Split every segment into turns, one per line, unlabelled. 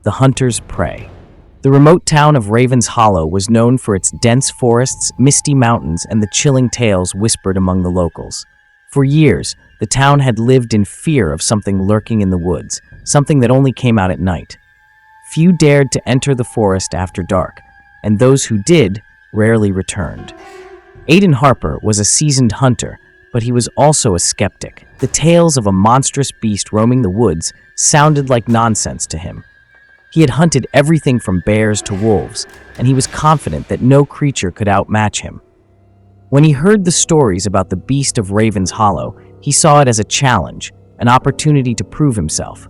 the hunter's prey. The remote town of Raven's Hollow was known for its dense forests, misty mountains, and the chilling tales whispered among the locals. For years, the town had lived in fear of something lurking in the woods, something that only came out at night. Few dared to enter the forest after dark, and those who did rarely returned. Aiden Harper was a seasoned hunter, but he was also a skeptic. The tales of a monstrous beast roaming the woods sounded like nonsense to him. He had hunted everything from bears to wolves, and he was confident that no creature could outmatch him. When he heard the stories about the beast of Raven's Hollow, he saw it as a challenge, an opportunity to prove himself.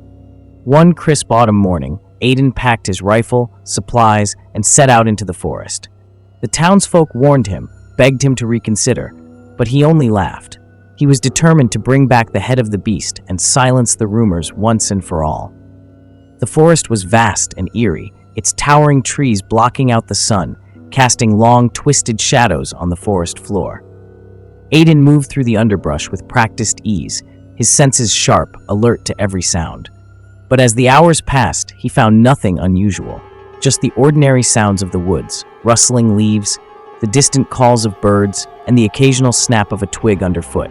One crisp autumn morning, Aiden packed his rifle, supplies, and set out into the forest. The townsfolk warned him, begged him to reconsider, but he only laughed. He was determined to bring back the head of the beast and silence the rumors once and for all. The forest was vast and eerie, its towering trees blocking out the sun, casting long, twisted shadows on the forest floor. Aiden moved through the underbrush with practiced ease, his senses sharp, alert to every sound. But as the hours passed, he found nothing unusual, just the ordinary sounds of the woods, rustling leaves, the distant calls of birds, and the occasional snap of a twig underfoot.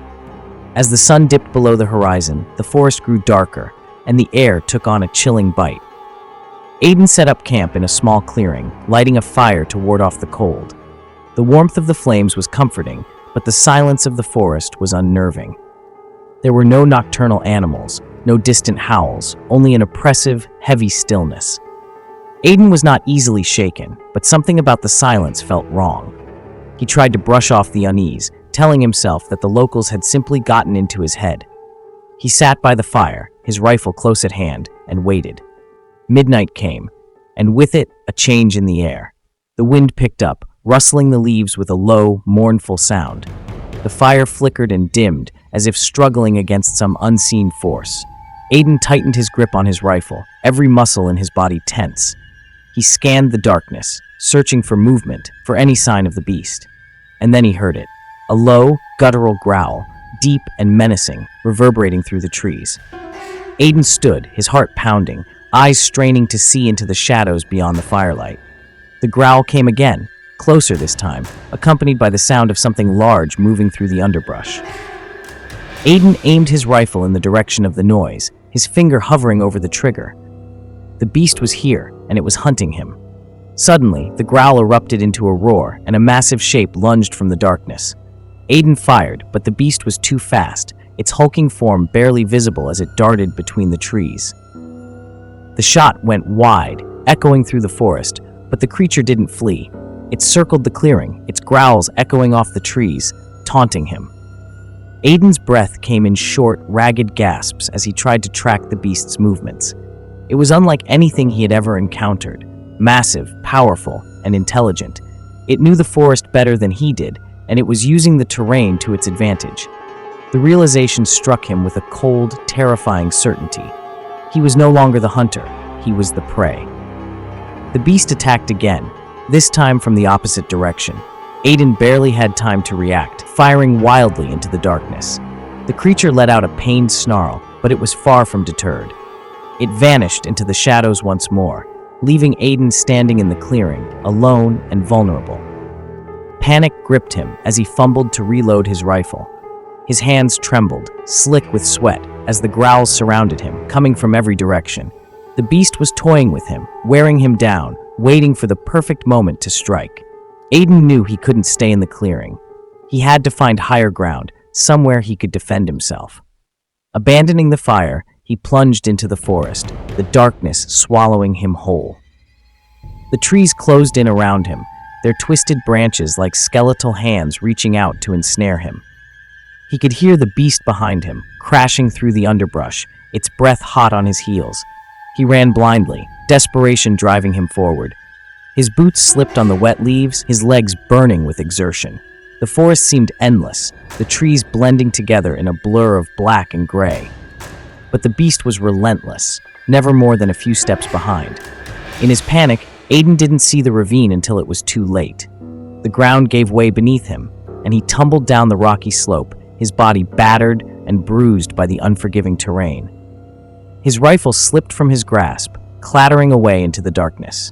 As the sun dipped below the horizon, the forest grew darker, and the air took on a chilling bite. Aiden set up camp in a small clearing, lighting a fire to ward off the cold. The warmth of the flames was comforting, but the silence of the forest was unnerving. There were no nocturnal animals, no distant howls, only an oppressive, heavy stillness. Aiden was not easily shaken, but something about the silence felt wrong. He tried to brush off the unease, telling himself that the locals had simply gotten into his head. He sat by the fire, his rifle close at hand, and waited. Midnight came, and with it, a change in the air. The wind picked up, rustling the leaves with a low, mournful sound. The fire flickered and dimmed, as if struggling against some unseen force. Aiden tightened his grip on his rifle, every muscle in his body tense. He scanned the darkness, searching for movement, for any sign of the beast. And then he heard it, a low, guttural growl, deep and menacing, reverberating through the trees. Aiden stood, his heart pounding, eyes straining to see into the shadows beyond the firelight. The growl came again, closer this time, accompanied by the sound of something large moving through the underbrush. Aiden aimed his rifle in the direction of the noise, his finger hovering over the trigger. The beast was here, and it was hunting him. Suddenly, the growl erupted into a roar, and a massive shape lunged from the darkness. Aiden fired, but the beast was too fast, its hulking form barely visible as it darted between the trees. The shot went wide, echoing through the forest, but the creature didn't flee. It circled the clearing, its growls echoing off the trees, taunting him. Aiden's breath came in short, ragged gasps as he tried to track the beast's movements. It was unlike anything he had ever encountered, massive, powerful, and intelligent. It knew the forest better than he did, and it was using the terrain to its advantage. The realization struck him with a cold, terrifying certainty. He was no longer the hunter, he was the prey. The beast attacked again, this time from the opposite direction. Aiden barely had time to react, firing wildly into the darkness. The creature let out a pained snarl, but it was far from deterred. It vanished into the shadows once more, leaving Aiden standing in the clearing, alone and vulnerable. Panic gripped him as he fumbled to reload his rifle. His hands trembled, slick with sweat, as the growls surrounded him, coming from every direction. The beast was toying with him, wearing him down, waiting for the perfect moment to strike. Aiden knew he couldn't stay in the clearing. He had to find higher ground, somewhere he could defend himself. Abandoning the fire, he plunged into the forest, the darkness swallowing him whole. The trees closed in around him, their twisted branches like skeletal hands reaching out to ensnare him. He could hear the beast behind him, crashing through the underbrush, its breath hot on his heels. He ran blindly, desperation driving him forward. His boots slipped on the wet leaves, his legs burning with exertion. The forest seemed endless, the trees blending together in a blur of black and gray. But the beast was relentless, never more than a few steps behind. In his panic, Aiden didn't see the ravine until it was too late. The ground gave way beneath him, and he tumbled down the rocky slope, his body battered and bruised by the unforgiving terrain. His rifle slipped from his grasp, clattering away into the darkness.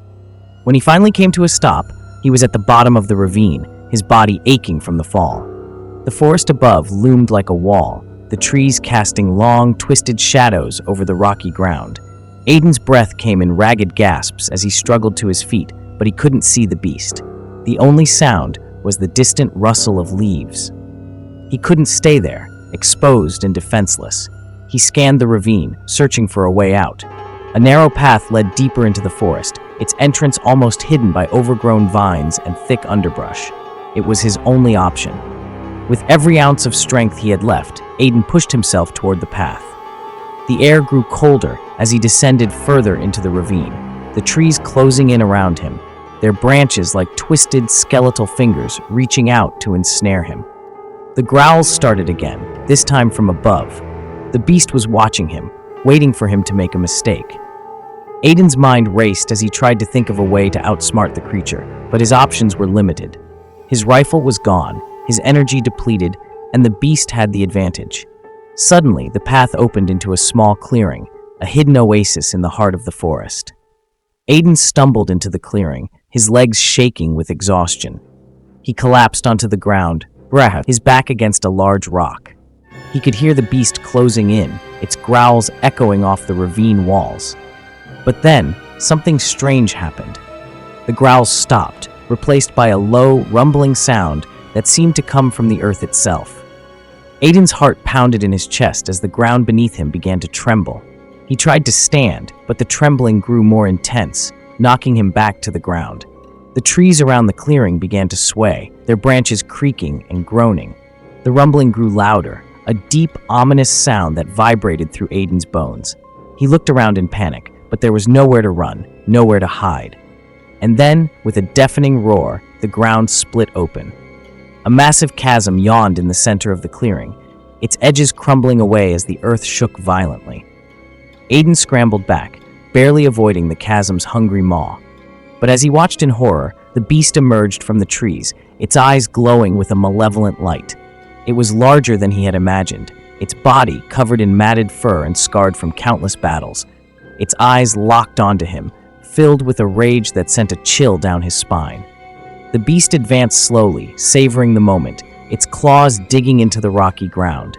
When he finally came to a stop, he was at the bottom of the ravine, his body aching from the fall. The forest above loomed like a wall, the trees casting long, twisted shadows over the rocky ground. Aiden's breath came in ragged gasps as he struggled to his feet, but he couldn't see the beast. The only sound was the distant rustle of leaves. He couldn't stay there, exposed and defenseless. He scanned the ravine, searching for a way out. A narrow path led deeper into the forest, its entrance almost hidden by overgrown vines and thick underbrush. It was his only option. With every ounce of strength he had left, Aiden pushed himself toward the path. The air grew colder as he descended further into the ravine, the trees closing in around him, their branches like twisted skeletal fingers reaching out to ensnare him. The growls started again, this time from above. The beast was watching him, waiting for him to make a mistake. Aiden's mind raced as he tried to think of a way to outsmart the creature, but his options were limited. His rifle was gone, his energy depleted, and the beast had the advantage. Suddenly, the path opened into a small clearing, a hidden oasis in the heart of the forest. Aiden stumbled into the clearing, his legs shaking with exhaustion. He collapsed onto the ground, his back against a large rock. He could hear the beast closing in, its growls echoing off the ravine walls. But then, something strange happened. The growls stopped, replaced by a low, rumbling sound that seemed to come from the earth itself. Aiden's heart pounded in his chest as the ground beneath him began to tremble. He tried to stand, but the trembling grew more intense, knocking him back to the ground. The trees around the clearing began to sway, their branches creaking and groaning. The rumbling grew louder, a deep, ominous sound that vibrated through Aiden's bones. He looked around in panic, but there was nowhere to run, nowhere to hide. And then, with a deafening roar, the ground split open. A massive chasm yawned in the center of the clearing, its edges crumbling away as the earth shook violently. Aiden scrambled back, barely avoiding the chasm's hungry maw. But as he watched in horror, the beast emerged from the trees, its eyes glowing with a malevolent light. It was larger than he had imagined, its body covered in matted fur and scarred from countless battles. Its eyes locked onto him, filled with a rage that sent a chill down his spine. The beast advanced slowly, savoring the moment, its claws digging into the rocky ground.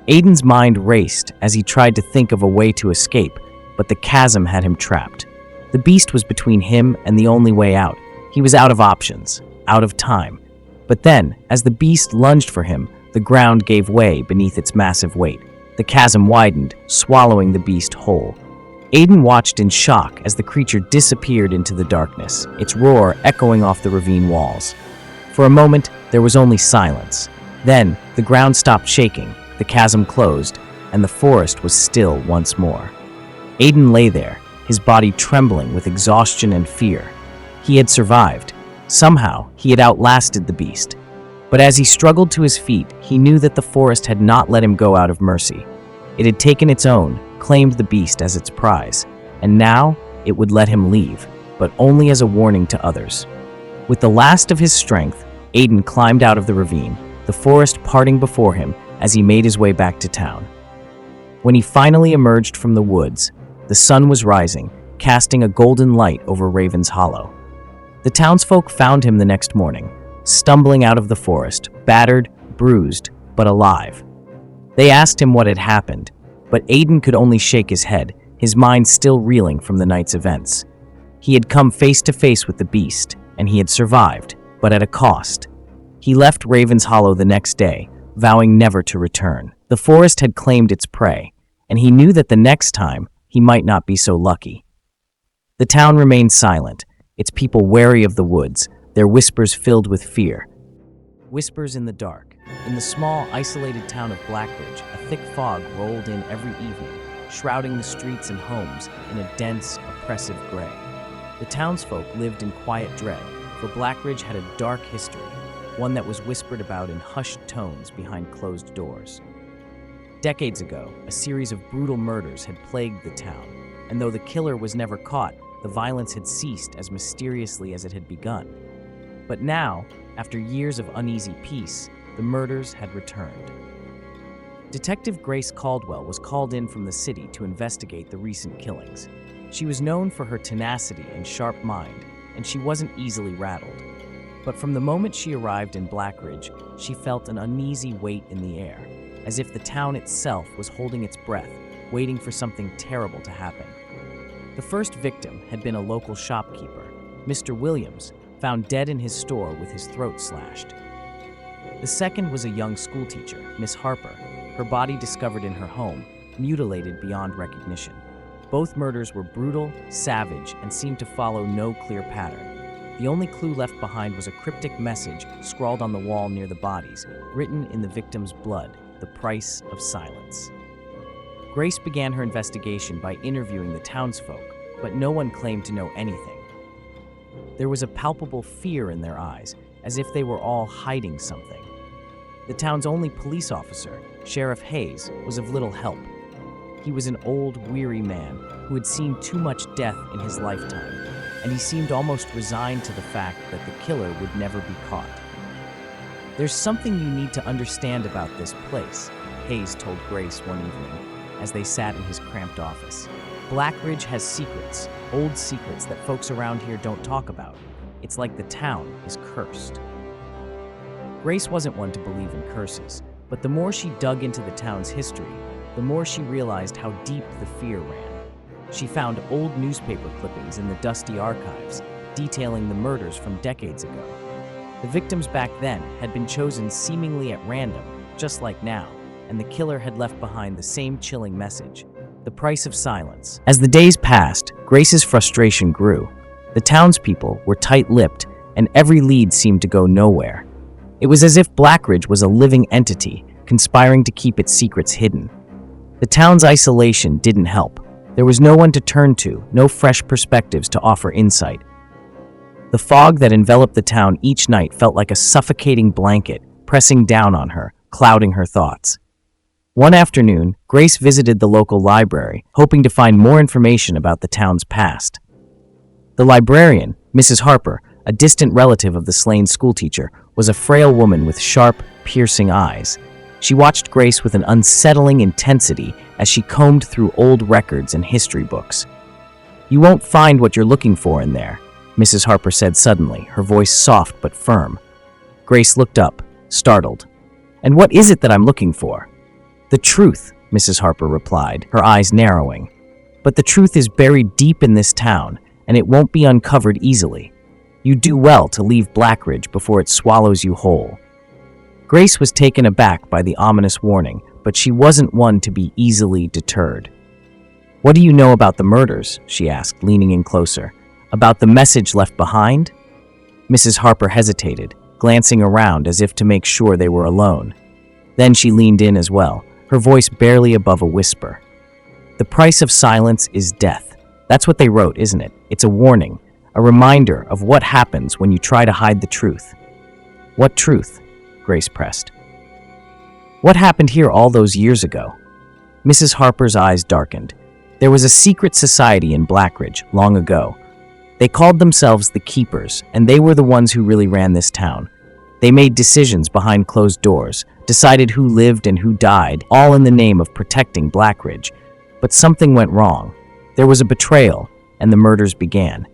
Aiden's mind raced as he tried to think of a way to escape, but the chasm had him trapped. The beast was between him and the only way out. He was out of options, out of time. But then, as the beast lunged for him, the ground gave way beneath its massive weight. The chasm widened, swallowing the beast whole. Aiden watched in shock as the creature disappeared into the darkness, its roar echoing off the ravine walls. For a moment, there was only silence. Then, the ground stopped shaking, the chasm closed, and the forest was still once more. Aiden lay there, his body trembling with exhaustion and fear. He had survived. Somehow, he had outlasted the beast. But as he struggled to his feet, he knew that the forest had not let him go out of mercy. It had taken its own, claimed the beast as its prize, and now it would let him leave, but only as a warning to others. With the last of his strength, Aiden climbed out of the ravine, the forest parting before him as he made his way back to town. When he finally emerged from the woods, the sun was rising, casting a golden light over Raven's Hollow. The townsfolk found him the next morning, stumbling out of the forest, battered, bruised, but alive. They asked him what had happened, but Aiden could only shake his head, his mind still reeling from the night's events. He had come face to face with the beast, and he had survived, but at a cost. He left Raven's Hollow the next day, vowing never to return. The forest had claimed its prey, and he knew that the next time he might not be so lucky. The town remained silent, its people wary of the woods, their whispers filled with fear. Whispers in the dark. In the small, isolated town of Blackridge, a thick fog rolled in every evening, shrouding the streets and homes in a dense, oppressive gray. The townsfolk lived in quiet dread, for Blackridge had a dark history, one that was whispered about in hushed tones behind closed doors. Decades ago, a series of brutal murders had plagued the town, and though the killer was never caught, the violence had ceased as mysteriously as it had begun. But now, after years of uneasy peace, the murders had returned. Detective Grace Caldwell was called in from the city to investigate the recent killings. She was known for her tenacity and sharp mind, and she wasn't easily rattled. But from the moment she arrived in Blackridge, she felt an uneasy weight in the air, as if the town itself was holding its breath, waiting for something terrible to happen. The first victim had been a local shopkeeper, Mr. Williams, found dead in his store with his throat slashed. The second was a young schoolteacher, Miss Harper, her body discovered in her home, mutilated beyond recognition. Both murders were brutal, savage, and seemed to follow no clear pattern. The only clue left behind was a cryptic message scrawled on the wall near the bodies, written in the victim's blood, the price of silence. Grace began her investigation by interviewing the townsfolk, but no one claimed to know anything. There was a palpable fear in their eyes, as if they were all hiding something. The town's only police officer, Sheriff Hayes, was of little help. He was an old, weary man who had seen too much death in his lifetime, and he seemed almost resigned to the fact that the killer would never be caught. "There's something you need to understand about this place," Hayes told Grace one evening as they sat in his cramped office. "Blackridge has secrets, old secrets that folks around here don't talk about. It's like the town is cursed." Grace wasn't one to believe in curses, but the more she dug into the town's history, the more she realized how deep the fear ran. She found old newspaper clippings in the dusty archives, detailing the murders from decades ago. The victims back then had been chosen seemingly at random, just like now, and the killer had left behind the same chilling message, the price of silence. As the days passed, Grace's frustration grew. The townspeople were tight-lipped, and every lead seemed to go nowhere. It was as if Blackridge was a living entity, conspiring to keep its secrets hidden. The town's isolation didn't help. There was no one to turn to, no fresh perspectives to offer insight. The fog that enveloped the town each night felt like a suffocating blanket, pressing down on her, clouding her thoughts. One afternoon, Grace visited the local library, hoping to find more information about the town's past. The librarian, Mrs. Harper, a distant relative of the slain schoolteacher, was a frail woman with sharp, piercing eyes. She watched Grace with an unsettling intensity as she combed through old records and history books. "You won't find what you're looking for in there," Mrs. Harper said suddenly, her voice soft but firm. Grace looked up, startled. "And what is it that I'm looking for?" "The truth," Mrs. Harper replied, her eyes narrowing. "But the truth is buried deep in this town, and it won't be uncovered easily. You do well to leave Blackridge before it swallows you whole." Grace was taken aback by the ominous warning, but she wasn't one to be easily deterred. "What do you know about the murders?" she asked, leaning in closer. "About the message left behind?" Mrs. Harper hesitated, glancing around as if to make sure they were alone. Then she leaned in as well, her voice barely above a whisper. "The price of silence is death. That's what they wrote, isn't it? It's a warning, a reminder of what happens when you try to hide the truth." "What truth?" Grace pressed. "What happened here all those years ago?" Mrs. Harper's eyes darkened. There was a secret society in Blackridge long ago. They called themselves the Keepers, and they were the ones who really ran this town. They made decisions behind closed doors, decided who lived and who died, all in the name of protecting Blackridge. But something went wrong. There was a betrayal, and the murders began.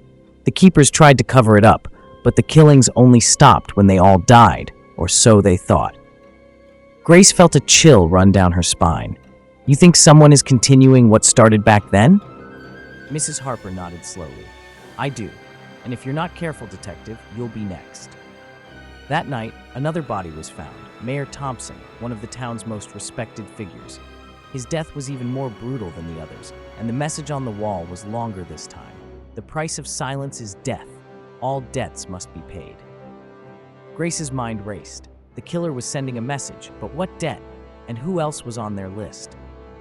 The Keepers tried to cover it up, but the killings only stopped when they all died, or so they thought. Grace felt a chill run down her spine. "You think someone is continuing what started back then?" Mrs. Harper nodded slowly. "I do, and if you're not careful, detective, you'll be next." That night, another body was found, Mayor Thompson, one of the town's most respected figures. His death was even more brutal than the others, and the message on the wall was longer this time. "The price of silence is death. All debts must be paid." Grace's mind raced. The killer was sending a message, but what debt? And who else was on their list?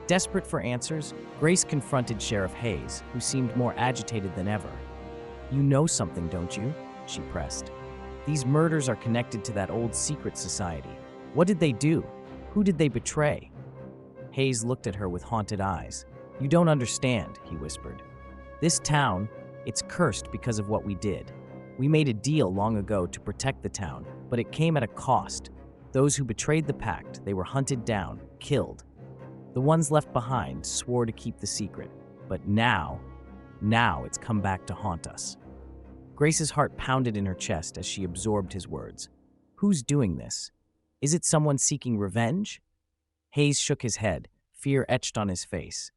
Desperate for answers, Grace confronted Sheriff Hayes, who seemed more agitated than ever. "You know something, don't you?" she pressed. "These murders are connected to that old secret society. What did they do? Who did they betray?" Hayes looked at her with haunted eyes. "You don't understand," he whispered. "This town, it's cursed because of what we did. We made a deal long ago to protect the town, but it came at a cost. Those who betrayed the pact, they were hunted down, killed. The ones left behind swore to keep the secret. But now..." Now it's come back to haunt us. Grace's heart pounded in her chest as she absorbed his words. Who's doing this? Is it someone seeking revenge? Hayes shook his head, fear etched on his face.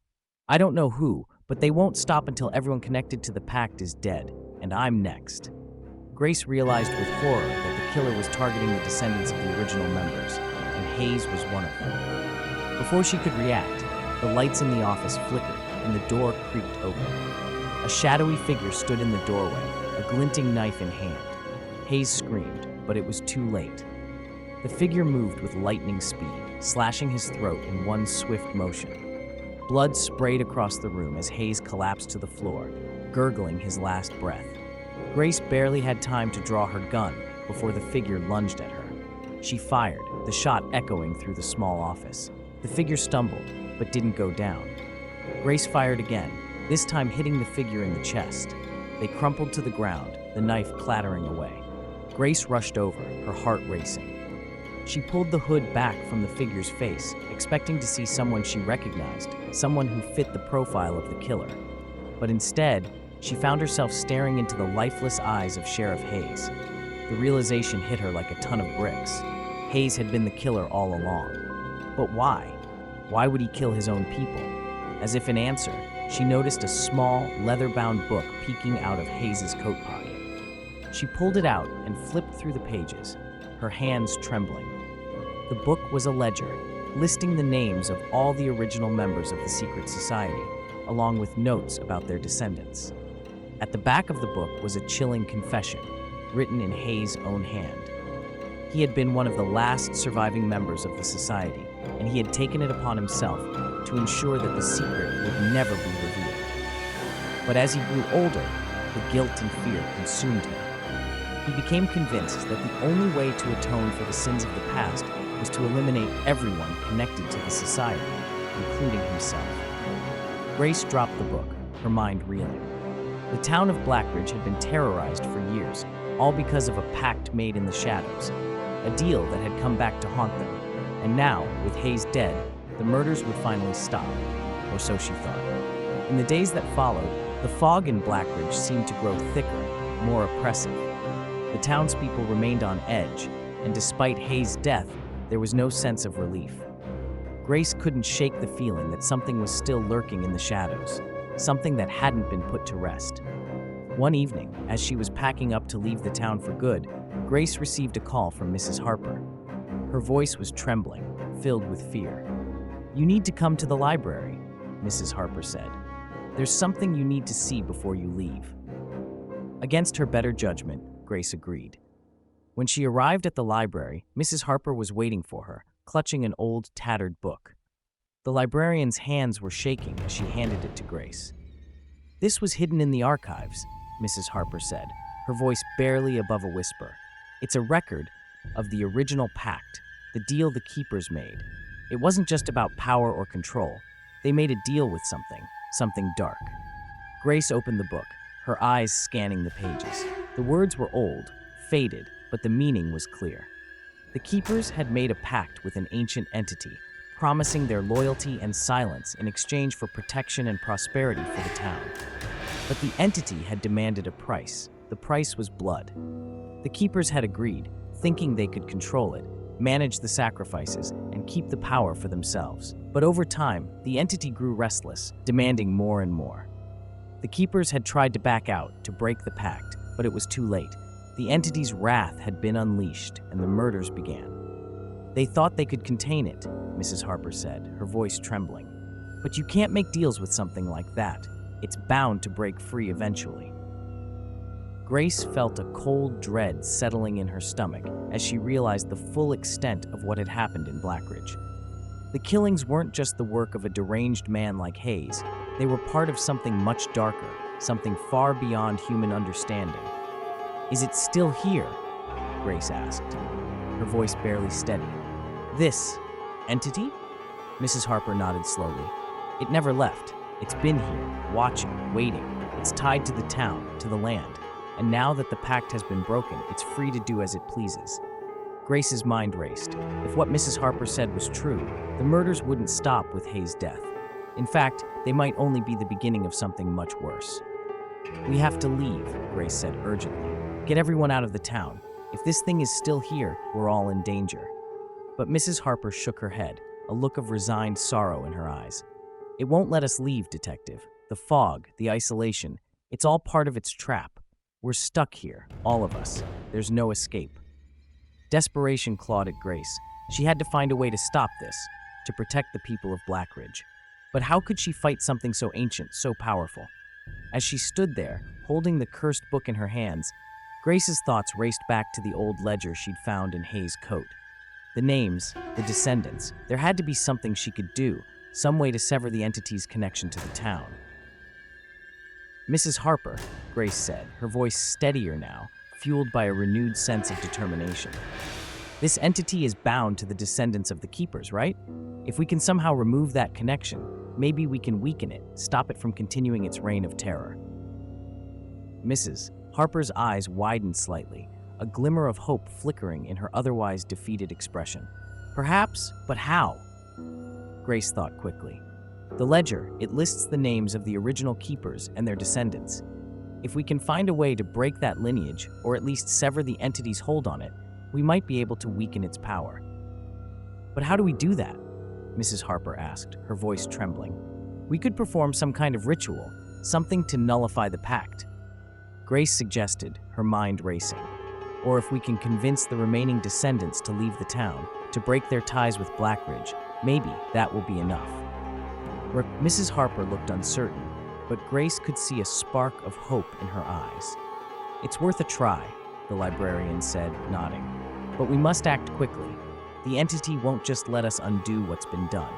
I don't know who, but they won't stop until everyone connected to the pact is dead, and I'm next. Grace realized with horror that the killer was targeting the descendants of the original members, and Hayes was one of them. Before she could react, the lights in the office flickered and the door creaked open. A shadowy figure stood in the doorway, a glinting knife in hand. Hayes screamed, but it was too late. The figure moved with lightning speed, slashing his throat in one swift motion. Blood sprayed across the room as Hayes collapsed to the floor, gurgling his last breath. Grace barely had time to draw her gun before the figure lunged at her. She fired, the shot echoing through the small office. The figure stumbled, but didn't go down. Grace fired again, this time hitting the figure in the chest. They crumpled to the ground, the knife clattering away. Grace rushed over, her heart racing. She pulled the hood back from the figure's face, expecting to see someone she recognized, someone who fit the profile of the killer. But instead, she found herself staring into the lifeless eyes of Sheriff Hayes. The realization hit her like a ton of bricks. Hayes had been the killer all along. But why? Why would he kill his own people? As if in answer, she noticed a small, leather-bound book peeking out of Hayes' coat pocket. She pulled it out and flipped through the pages, her hands trembling. The book was a ledger, listing the names of all the original members of the secret society, along with notes about their descendants. At the back of the book was a chilling confession, written in Hayes' own hand. He had been one of the last surviving members of the society, and he had taken it upon himself to ensure that the secret would never be revealed. But as he grew older, the guilt and fear consumed him. He became convinced that the only way to atone for the sins of the past was to eliminate everyone connected to the society, including himself. Grace dropped the book, her mind reeling. The town of Blackridge had been terrorized for years, all because of a pact made in the shadows, a deal that had come back to haunt them. And now, with Hayes dead, the murders would finally stop, or so she thought. In the days that followed, the fog in Blackridge seemed to grow thicker, more oppressive. The townspeople remained on edge, and despite Hayes' death, there was no sense of relief. Grace couldn't shake the feeling that something was still lurking in the shadows, something that hadn't been put to rest. One evening, as she was packing up to leave the town for good, Grace received a call from Mrs. Harper. Her voice was trembling, filled with fear. "You need to come to the library," Mrs. Harper said. "There's something you need to see before you leave." Against her better judgment, Grace agreed. When she arrived at the library, Mrs. Harper was waiting for her, clutching an old, tattered book. The librarian's hands were shaking as she handed it to Grace. "This was hidden in the archives," Mrs. Harper said, her voice barely above a whisper. "It's a record of the original pact, the deal the keepers made. It wasn't just about power or control. They made a deal with something dark." Grace opened the book, her eyes scanning the pages. The words were old, faded, but the meaning was clear. The keepers had made a pact with an ancient entity, promising their loyalty and silence in exchange for protection and prosperity for the town. But the entity had demanded a price. The price was blood. The keepers had agreed, thinking they could control it, manage the sacrifices, and keep the power for themselves. But over time, the entity grew restless, demanding more and more. The keepers had tried to back out, to break the pact, but it was too late. The entity's wrath had been unleashed, and the murders began. "They thought they could contain it," Mrs. Harper said, her voice trembling. "But you can't make deals with something like that. It's bound to break free eventually." Grace felt a cold dread settling in her stomach as she realized the full extent of what had happened in Blackridge. The killings weren't just the work of a deranged man like Hayes. They were part of something much darker, something far beyond human understanding. "Is it still here?" Grace asked, her voice barely steady. "This entity?" Mrs. Harper nodded slowly. "It never left. It's been here, watching, waiting. It's tied to the town, to the land. And now that the pact has been broken, it's free to do as it pleases." Grace's mind raced. If what Mrs. Harper said was true, the murders wouldn't stop with Hayes' death. In fact, they might only be the beginning of something much worse. "We have to leave," Grace said urgently. "Get everyone out of the town. If this thing is still here, we're all in danger." But Mrs. Harper shook her head, a look of resigned sorrow in her eyes. "It won't let us leave, Detective. The fog, the isolation, it's all part of its trap. We're stuck here, all of us. There's no escape." Desperation clawed at Grace. She had to find a way to stop this, to protect the people of Blackridge. But how could she fight something so ancient, so powerful? As she stood there, holding the cursed book in her hands, Grace's thoughts raced back to the old ledger she'd found in Hayes' coat. The names, the descendants, there had to be something she could do, some way to sever the entity's connection to the town. "Mrs. Harper," Grace said, her voice steadier now, fueled by a renewed sense of determination. "This entity is bound to the descendants of the keepers, right? If we can somehow remove that connection, maybe we can weaken it, stop it from continuing its reign of terror." Mrs. Harper's eyes widened slightly, a glimmer of hope flickering in her otherwise defeated expression. "Perhaps, but how?" Grace thought quickly. "The ledger, it lists the names of the original keepers and their descendants. If we can find a way to break that lineage, or at least sever the entity's hold on it, we might be able to weaken its power." "But how do we do that?" Mrs. Harper asked, her voice trembling. "We could perform some kind of ritual, something to nullify the pact." Grace suggested, her mind racing. "Or if we can convince the remaining descendants to leave the town, to break their ties with Blackridge, maybe that will be enough." Mrs. Harper looked uncertain, but Grace could see a spark of hope in her eyes. "It's worth a try," the librarian said, nodding. "But we must act quickly. The entity won't just let us undo what's been done."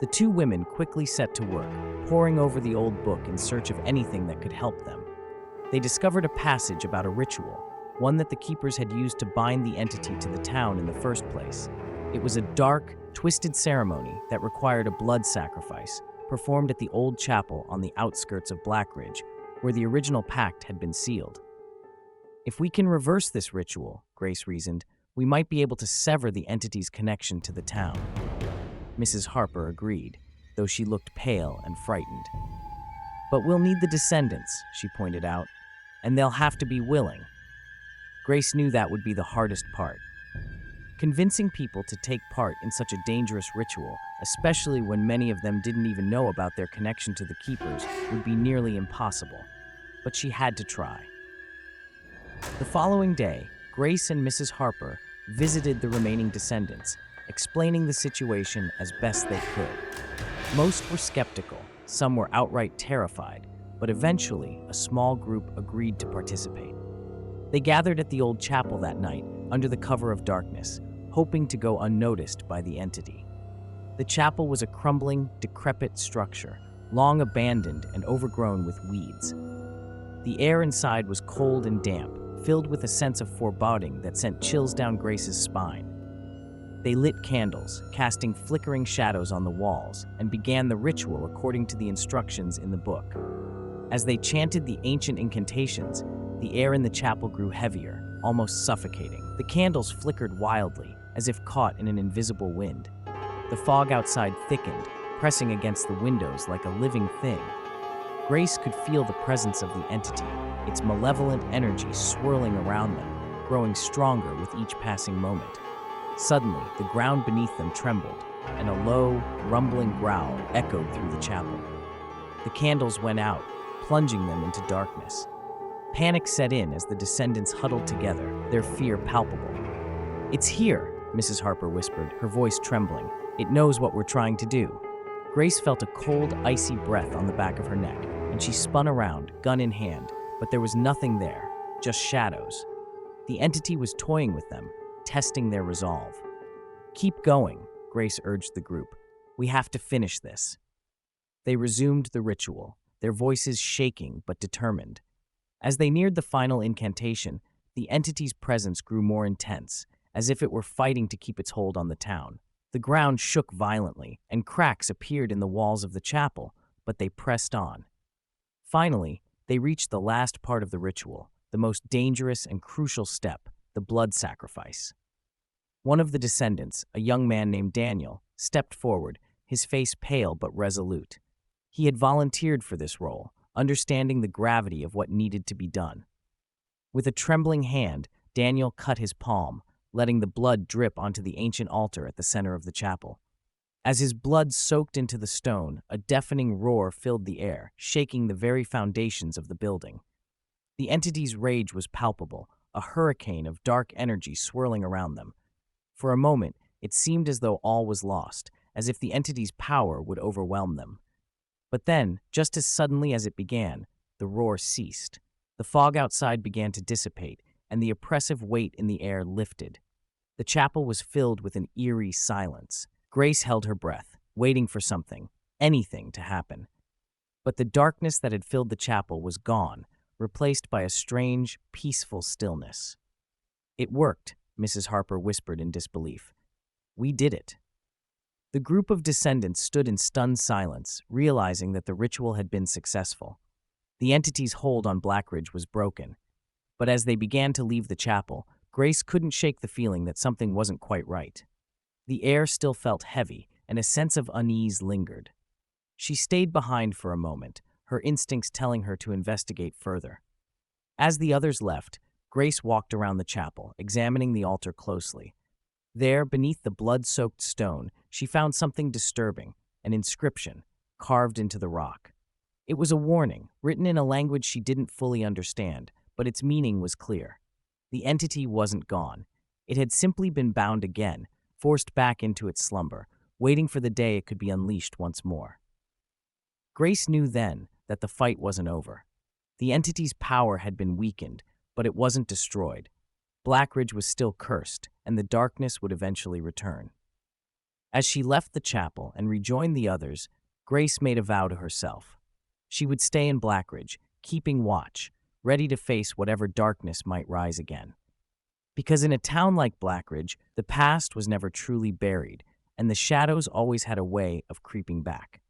The two women quickly set to work, poring over the old book in search of anything that could help them. They discovered a passage about a ritual, one that the keepers had used to bind the entity to the town in the first place. It was a dark, twisted ceremony that required a blood sacrifice, performed at the old chapel on the outskirts of Blackridge, where the original pact had been sealed. "If we can reverse this ritual," Grace reasoned, "we might be able to sever the entity's connection to the town." Mrs. Harper agreed, though she looked pale and frightened. "But we'll need the descendants," she pointed out, "and they'll have to be willing." Grace knew that would be the hardest part. Convincing people to take part in such a dangerous ritual, especially when many of them didn't even know about their connection to the keepers, would be nearly impossible. But she had to try. The following day, Grace and Mrs. Harper visited the remaining descendants, explaining the situation as best they could. Most were skeptical, some were outright terrified, but eventually a small group agreed to participate. They gathered at the old chapel that night, under the cover of darkness, hoping to go unnoticed by the entity. The chapel was a crumbling, decrepit structure, long abandoned and overgrown with weeds. The air inside was cold and damp, filled with a sense of foreboding that sent chills down Grace's spine. They lit candles, casting flickering shadows on the walls, and began the ritual according to the instructions in the book. As they chanted the ancient incantations, the air in the chapel grew heavier, almost suffocating. The candles flickered wildly, as if caught in an invisible wind. The fog outside thickened, pressing against the windows like a living thing. Grace could feel the presence of the entity, its malevolent energy swirling around them, growing stronger with each passing moment. Suddenly, the ground beneath them trembled, and a low, rumbling growl echoed through the chapel. The candles went out, plunging them into darkness. Panic set in as the descendants huddled together, their fear palpable. "It's here," Mrs. Harper whispered, her voice trembling. "It knows what we're trying to do." Grace felt a cold, icy breath on the back of her neck, and she spun around, gun in hand, but there was nothing there, just shadows. The entity was toying with them, testing their resolve. "Keep going," Grace urged the group. "We have to finish this." They resumed the ritual, their voices shaking but determined. As they neared the final incantation, the entity's presence grew more intense, as if it were fighting to keep its hold on the town. The ground shook violently, and cracks appeared in the walls of the chapel, but they pressed on. Finally, they reached the last part of the ritual, the most dangerous and crucial step, the blood sacrifice. One of the descendants, a young man named Daniel, stepped forward, his face pale but resolute. He had volunteered for this role, understanding the gravity of what needed to be done. With a trembling hand, Daniel cut his palm, letting the blood drip onto the ancient altar at the center of the chapel. As his blood soaked into the stone, a deafening roar filled the air, shaking the very foundations of the building. The entity's rage was palpable, a hurricane of dark energy swirling around them. For a moment, it seemed as though all was lost, as if the entity's power would overwhelm them. But then, just as suddenly as it began, the roar ceased. The fog outside began to dissipate, and the oppressive weight in the air lifted. The chapel was filled with an eerie silence. Grace held her breath, waiting for something, anything to happen. But the darkness that had filled the chapel was gone, replaced by a strange, peaceful stillness. "It worked," Mrs. Harper whispered in disbelief. "We did it." The group of descendants stood in stunned silence, realizing that the ritual had been successful. The entity's hold on Blackridge was broken. But as they began to leave the chapel, Grace couldn't shake the feeling that something wasn't quite right. The air still felt heavy, and a sense of unease lingered. She stayed behind for a moment, her instincts telling her to investigate further. As the others left, Grace walked around the chapel, examining the altar closely. There, beneath the blood-soaked stone, she found something disturbing, an inscription, carved into the rock. It was a warning, written in a language she didn't fully understand, but its meaning was clear. The entity wasn't gone. It had simply been bound again, forced back into its slumber, waiting for the day it could be unleashed once more. Grace knew then that the fight wasn't over. The entity's power had been weakened, but it wasn't destroyed. Blackridge was still cursed, and the darkness would eventually return. As she left the chapel and rejoined the others, Grace made a vow to herself. She would stay in Blackridge, keeping watch, ready to face whatever darkness might rise again. Because in a town like Blackridge, the past was never truly buried, and the shadows always had a way of creeping back.